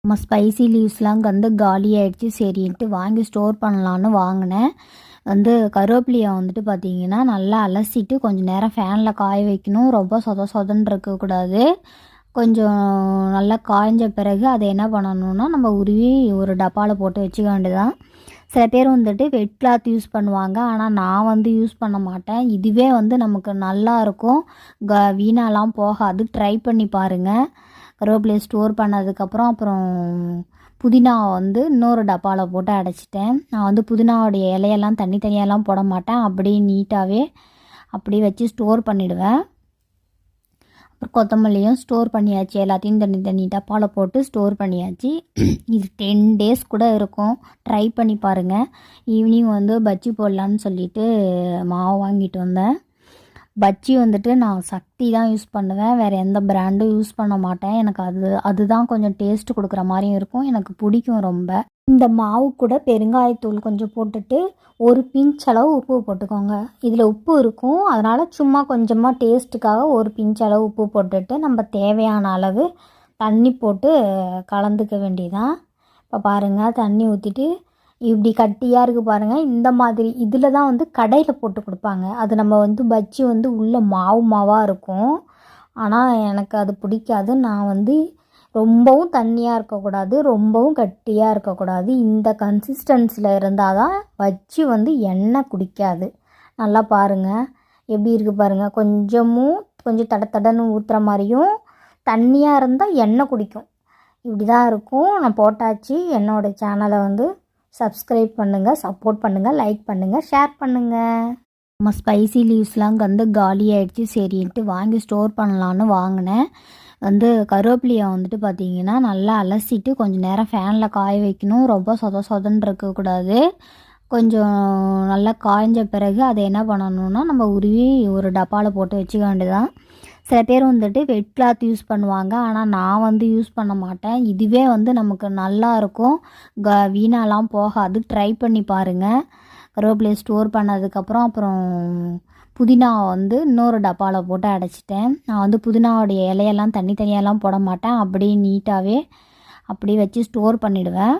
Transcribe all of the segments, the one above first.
நம்ம ஸ்பைசி லீவ்ஸ்லாம் வந்து காலி ஆகிடுச்சு சரின்ட்டு வாங்கி ஸ்டோர் பண்ணலான்னு வாங்கினேன். கருவேப்பிலையை பார்த்திங்கன்னா நல்லா அலசிட்டு கொஞ்சம் நேரம் ஃபேனில் காய வைக்கணும். ரொம்ப சொதன்னு இருக்கக்கூடாது. கொஞ்சம் நல்லா காய்ஞ்ச பிறகு அதை என்ன பண்ணணுன்னா நம்ம உருவி ஒரு டப்பாவில் போட்டு வச்சுக்க வேண்டியதான். சில பேர் வெட் கிளாத் யூஸ் பண்ணுவாங்க. ஆனால் நான் யூஸ் பண்ண மாட்டேன். இதுவே நமக்கு நல்லாயிருக்கும். வீணாலாம் போகாது. ட்ரை பண்ணி பாருங்கள். கருவேப்பிலையை ஸ்டோர் பண்ணதுக்கப்புறம் அப்புறம் புதினாவை இன்னொரு டப்பாவில் போட்டு அடைச்சிட்டேன். நான் புதினாவோடைய இலையெல்லாம் தனித்தனியாலாம் போட மாட்டேன். அப்படியே நீட்டாகவே அப்படியே வச்சு ஸ்டோர் பண்ணிவிடுவேன். அப்புறம் கொத்தமல்லியும் ஸ்டோர் பண்ணியாச்சு. எல்லாத்தையும் தனி டப்பாவில் போட்டு ஸ்டோர் பண்ணியாச்சு. இது 10 days கூட இருக்கும். ட்ரை பண்ணி பாருங்கள். ஈவினிங் பஜ்ஜி போடலான்னு சொல்லிட்டு மாவு வாங்கிட்டு வந்தேன். பஜ்ஜி நான் சக்தி தான் யூஸ் பண்ணுவேன். வேறு எந்த பிராண்டும் யூஸ் பண்ண மாட்டேன். எனக்கு அதுதான் கொஞ்சம் டேஸ்ட்டு கொடுக்குற மாதிரியும் இருக்கும். எனக்கு பிடிக்கும் ரொம்ப. இந்த மாவு கூட பெருங்காயத்தூள் கொஞ்சம் போட்டுட்டு ஒரு பிஞ்ச் அளவு உப்பு போட்டுக்கோங்க. இதில் உப்பு இருக்கும். அதனால் சும்மா கொஞ்சமாக டேஸ்ட்டுக்காக ஒரு பிஞ்ச் அளவு உப்பு போட்டுட்டு நம்ம தேவையான அளவு தண்ணி போட்டு கலந்துக்க வேண்டியதான். இப்போ பாருங்கள், தண்ணி ஊற்றிட்டு இப்படி கட்டியாக இருக்குது பாருங்கள். இந்த மாதிரி இதில் தான் கடையில் போட்டு கொடுப்பாங்க. அது நம்ம பஜ்ஜி உள்ளே மாவாக இருக்கும். ஆனால் எனக்கு அது பிடிக்காது. நான் ரொம்பவும் தண்ணியாக இருக்கக்கூடாது, ரொம்பவும் கட்டியாக இருக்கக்கூடாது. இந்த கன்சிஸ்டன்சியில் இருந்தால் தான் பஜ்ஜி எண்ணெய் குடிக்காது. நல்லா பாருங்கள் எப்படி இருக்குது பாருங்கள். கொஞ்சம் தடன்னு ஊற்றுற மாதிரியும் தண்ணியாக இருந்தால் எண்ணெய் குடிக்கும். இப்படி தான் இருக்கும். நான் போட்டாச்சு. என்னோடய சேனலை சப்ஸ்கிரைப் பண்ணுங்கள், சப்போர்ட் பண்ணுங்கள், லைக் பண்ணுங்கள், ஷேர் பண்ணுங்கள். நம்ம ஸ்பைசி லீவ்ஸ்லாம் காலி ஆகிடுச்சு சரின்ட்டு வாங்கி ஸ்டோர் பண்ணலான்னு வாங்கினேன். கருவேப்பிலையை பார்த்திங்கன்னா நல்லா அலசிட்டு கொஞ்சம் நேரம் ஃபேனில் காய வைக்கணும். ரொம்ப சொதன்னு இருக்கக்கூடாது. கொஞ்சம் நல்லா காய்ஞ்ச பிறகு அதை என்ன பண்ணணுன்னா நம்ம உருவி ஒரு டப்பாவில் போட்டு வச்சுக்க வேண்டியதான். சில பேர் வெட் கிளாத் யூஸ் பண்ணுவாங்க. ஆனால் நான் யூஸ் பண்ண மாட்டேன். இதுவே நமக்கு நல்லாயிருக்கும். வீணாலாம் போகாது. ட்ரை பண்ணி பாருங்கள். கருவேப்பிலையை ஸ்டோர் பண்ணதுக்கப்புறம் அப்புறம் புதினாவை இன்னொரு டப்பாவில் போட்டு அடைச்சிட்டேன். நான் புதினாவோடைய இலையெல்லாம் தனித்தனியாலாம் போட மாட்டேன். அப்படியே நீட்டாகவே அப்படியே வச்சு ஸ்டோர் பண்ணிவிடுவேன்.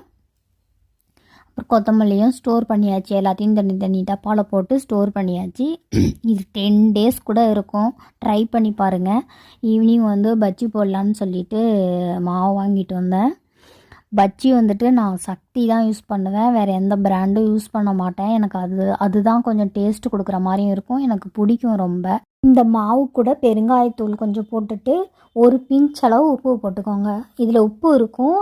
அப்புறம் கொத்தமல்லியும் ஸ்டோர் பண்ணியாச்சு. எல்லாத்தையும் தனி டப்பாவில் போட்டு ஸ்டோர் பண்ணியாச்சு. இது 10 days கூட இருக்கும். ட்ரை பண்ணி பாருங்கள். ஈவினிங் பஜ்ஜி போடலான்னு சொல்லிட்டு மாவு வாங்கிட்டு வந்தேன். பஜ்ஜி நான் சக்தி தான் யூஸ் பண்ணுவேன். வேறு எந்த பிராண்டும் யூஸ் பண்ண மாட்டேன். எனக்கு அதுதான் கொஞ்சம் டேஸ்ட்டு கொடுக்குற மாதிரியும் இருக்கும். எனக்கு பிடிக்கும் ரொம்ப. இந்த மாவு கூட பெருங்காயத்தூள் கொஞ்சம் போட்டுட்டு ஒரு பிஞ்ச் அளவு உப்பு போட்டுக்கோங்க. இதில் உப்பு இருக்கும்.